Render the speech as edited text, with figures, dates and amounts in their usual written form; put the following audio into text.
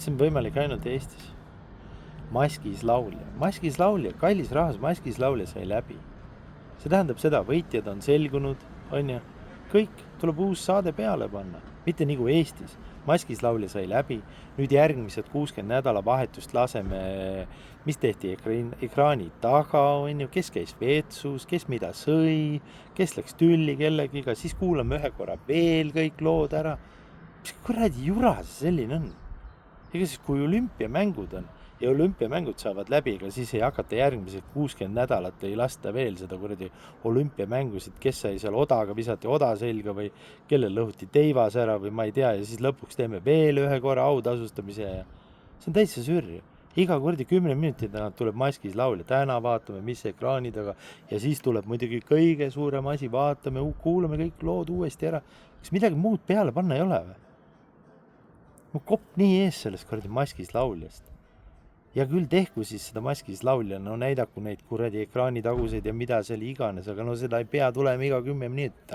see on võimalik ainult Eestis. Maskis laulja, kallis rahas, maskis laulja sai läbi. See tähendab seda, võitjad on selgunud, on ju, kõik, tuleb uus saade peale panna, mitte nagu Eestis. Maskis laulja sai läbi, nüüd järgmised 60 nädalavahetust laseme, mis tehti ekraani taga, on ju, kes käis veetsus, kes mida sõi, kes läks tülli kellegiga, siis kuulame ühe korra veel kõik lood ära. Mis kuradi jura see selline on? Ega siis, kui olümpiamängud on, ja olümpiamängud saavad läbi, ega siis ei hakata järgmised 60 nädalat, ei lasta veel seda kuradi olümpiamängusid, kes sai seal odaga, visati oda selga või kellel lõhuti teivas ära või ma ei tea, ja siis lõpuks teeme veel ühe korra autasustamise ja see on täitsa sürri. Iga kordi 10 minutit tuleb maskis laulja, täna vaatame, mis ekraani taga ja siis tuleb muidugi kõige suurem asi, vaatame, kuulame kõik lood uuesti ära. Kas midagi muud peale panna ei ole või? Mu kopp nii ees sellest kuradi maskis lauljast. Ja küll tehku siis seda maskis laulja, no näidaku neid kuradi ekraanitaguseid ja mida see oli iganes, aga no seda ei pea tulema iga 10 minutit.